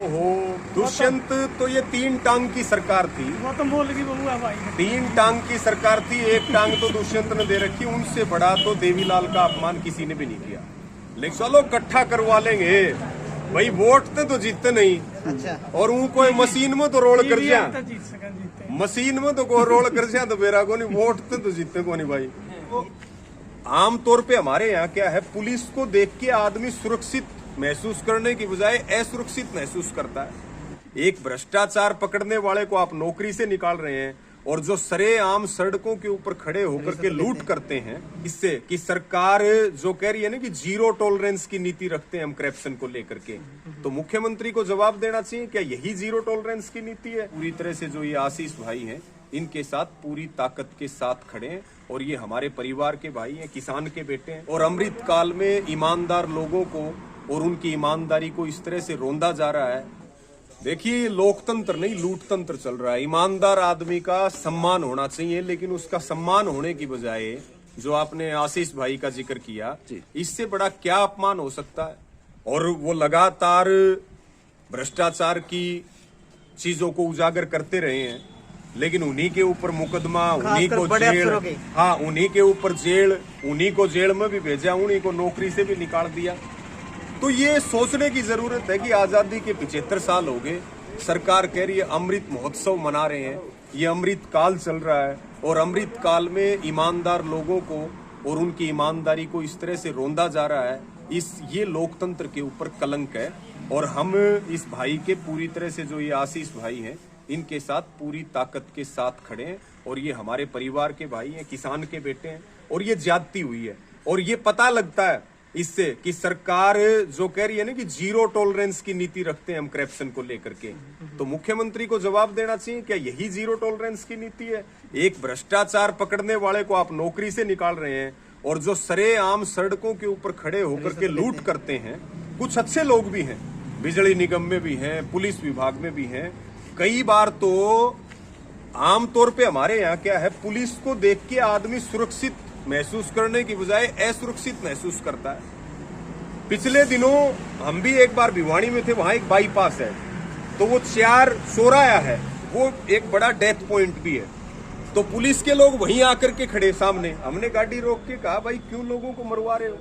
ओहो, दुष्यंत तो ये 3 टांग की सरकार थी। वो तो बोल की बबुआ भाई 3 टांग की सरकार थी, 1 टांग तो दुष्यंत ने दे रखी। उनसे बड़ा तो देवीलाल का अपमान किसी ने भी नहीं किया। लेकिन चलो इकट्ठा करवा लेंगे भाई, वोट तो जीतते नहीं। अच्छा। और कोई मशीन में तो रोल कर जा, जीत सकन जीते मशीन में तो को रोल कर जा तो मेरा को नहीं, वोट तो जीतते को नहीं भाई। आमतौर पे हमारे यहाँ क्या है, पुलिस को देख के आदमी सुरक्षित महसूस करने की बजाय असुरक्षित महसूस करता है। एक भ्रष्टाचार पकड़ने वाले को आप नौकरी से निकाल रहे हैं, और जो सरेआम सड़कों के ऊपर खड़े होकर के लूट करते हैं, इससे कि सरकार जो कह रही है ना कि 0 टॉलरेंस की नीति रखते हैं हम करप्शन को लेकर के, तो मुख्यमंत्री को जवाब देना चाहिए, क्या यही 0 टॉलरेंस की नीति है? पूरी तरह से जो ये आशीष भाई हैं, इनके साथ पूरी ताकत के साथ खड़े हैं, और ये हमारे परिवार के भाई हैं, किसान के बेटे हैं। और अमृत काल में ईमानदार लोगों को और उनकी ईमानदारी को इस तरह से रोंदा जा रहा है। देखिए, लोकतंत्र नहीं लूटतंत्र चल रहा है। ईमानदार आदमी का सम्मान होना चाहिए, लेकिन उसका सम्मान होने की बजाय जो आपने आशीष भाई का जिक्र किया, इससे बड़ा क्या अपमान हो सकता है? और वो लगातार भ्रष्टाचार की चीजों को उजागर करते रहे हैं, लेकिन उन्हीं के ऊपर मुकदमा, उन्हीं को जेल, हाँ उन्हीं के ऊपर जेल, उन्हीं को जेल में भी भेजा, उन्हीं को नौकरी से भी निकाल दिया। तो ये सोचने की जरूरत है कि आजादी के 75 साल हो गए, सरकार कह रही है अमृत महोत्सव मना रहे हैं, ये अमृत काल चल रहा है, और अमृत काल में ईमानदार लोगों को और उनकी ईमानदारी को इस तरह से रोंदा जा रहा है। ये लोकतंत्र के ऊपर कलंक है, और हम इस भाई के पूरी तरह से, जो ये आशीष भाई हैं, इनके साथ पूरी ताकत के साथ खड़े हैं, और ये हमारे परिवार के भाई हैं, किसान के बेटे हैं, और ये ज्यादती हुई है। और ये पता लगता है इससे कि सरकार जो कह रही है ना कि 0 टॉलरेंस की नीति रखते हैं हम करप्शन को लेकर के, तो मुख्यमंत्री को जवाब देना चाहिए, क्या यही 0 टॉलरेंस की नीति है? एक भ्रष्टाचार पकड़ने वाले को आप नौकरी से निकाल रहे हैं, और जो सरेआम सड़कों के ऊपर खड़े होकर के लूट करते हैं, कुछ अच्छे लोग भी हैं, बिजली निगम में भी हैं, पुलिस विभाग में भी हैं। कई बार तो आमतौर पे हमारे यहाँ क्या है, पुलिस को देख के आदमी सुरक्षित महसूस करने की बजाय असुरक्षित महसूस करता है। पिछले दिनों हम भी एक बार भिवानी में थे, वहां एक बाईपास है, तो वो 4 चौराया है, वो एक बड़ा डेथ पॉइंट भी है। तो पुलिस के लोग वहीं आकर के खड़े सामने, हमने गाड़ी रोक के कहा, भाई क्यों लोगों को मरवा रहे हो,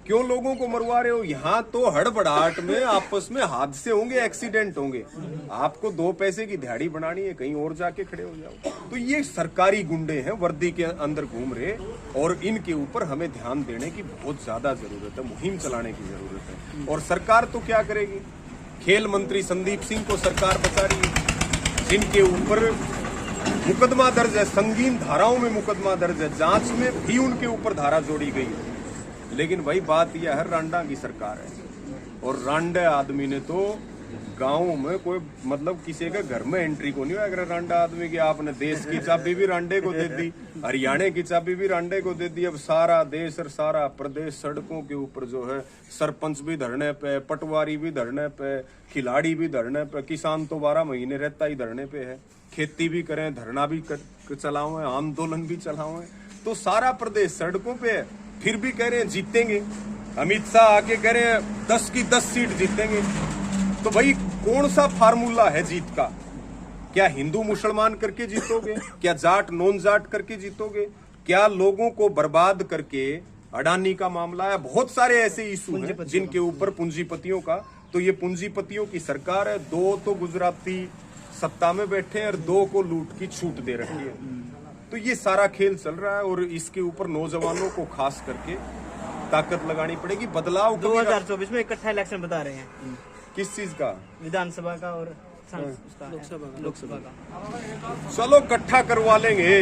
क्यों लोगों को मरवा रहे हो? यहाँ तो हड़बड़ाहट में आपस में हादसे होंगे, एक्सीडेंट होंगे, आपको 2 पैसे की दिहाड़ी बनानी है, कहीं और जाके खड़े हो जाओ। तो ये सरकारी गुंडे हैं, वर्दी के अंदर घूम रहे, और इनके ऊपर हमें ध्यान देने की बहुत ज्यादा जरूरत है, मुहिम चलाने की जरूरत है। और सरकार तो क्या करेगी? खेल मंत्री संदीप सिंह को सरकार बचा रही है, जिनके ऊपर मुकदमा दर्ज है, संगीन धाराओं में मुकदमा दर्ज है, जांच में भी उनके ऊपर धारा जोड़ी गई है। लेकिन भाई बात यह है, रांडा की सरकार है, और रांडे आदमी ने तो गाँव में कोई मतलब किसी के घर में एंट्री को नहीं हुआ। अगर रांडा आदमी की आपने देश की चाबी भी रांडे को दे दी, हरियाणा की चाबी भी रांडे को दे दी, अब सारा देश और सारा प्रदेश सड़कों के ऊपर जो है, सरपंच भी धरने पे, पटवारी भी धरने पे, खिलाड़ी भी धरने पे, किसान तो 12 महीने रहता ही धरने पे है, खेती भी करें, धरना भी चलाओ, आंदोलन भी चलाओ, तो सारा प्रदेश सड़कों पे है। फिर भी कह रहे हैं जीतेंगे, अमित शाह आके कह रहे हैं 10 की 10 सीट जीतेंगे। तो भाई कौन सा फार्मूला है जीत का? क्या हिंदू मुसलमान करके जीतोगे? क्या जाट नॉन जाट करके जीतोगे? क्या लोगों को बर्बाद करके? अडानी का मामला है, बहुत सारे ऐसे इशू हैं जिनके ऊपर पूंजीपतियों का, तो ये पूंजीपतियों की सरकार है। 2 तो गुजराती सत्ता में बैठे हैं, और 2 को लूट की छूट दे रखी है। तो ये सारा खेल चल रहा है, और इसके ऊपर नौजवानों को खास करके ताकत लगानी पड़ेगी। बदलाव 2024 में इकट्ठा इलेक्शन बता रहे हैं। किस चीज का? विधानसभा का और लोकसभा का। चलो इकट्ठा करवा लेंगे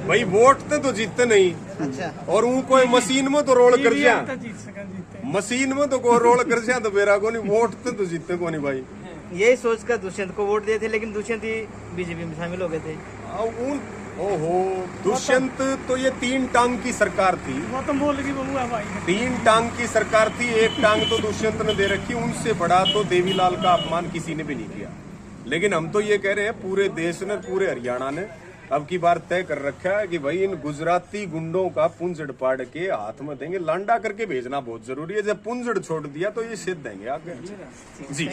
भाई, वोट तो जीतते नहीं। अच्छा। और कोई मशीन में तो रोल कर जा, जीत सकन जीते मशीन में तो को रोल कर जा तो मेरा को नहीं, वोट तो जीतते को नहीं भाई। यही सोचकर दुष्यंत को वोट दिए थे, लेकिन दुष्यंत ही बीजेपी में शामिल हो गए थे। ओहो, दुष्यंत तो ये 3 टांग की सरकार थी। वो तो बोल की बबुआ भाई 3 टांग की सरकार थी, 1 टांग तो दुष्यंत ने दे रखी। उनसे बड़ा तो देवीलाल का अपमान किसी ने भी नहीं किया। लेकिन हम तो ये कह रहे हैं, पूरे देश ने, पूरे हरियाणा ने अब की बार तय कर रखा है कि भाई इन गुजराती गुंडों का पुंजड़ पाड़ के हाथ में देंगे, लांडा करके भेजना बहुत जरूरी है। जब पुंजड़ छोड़ दिया तो ये सिद्ध देंगे आगे। जी।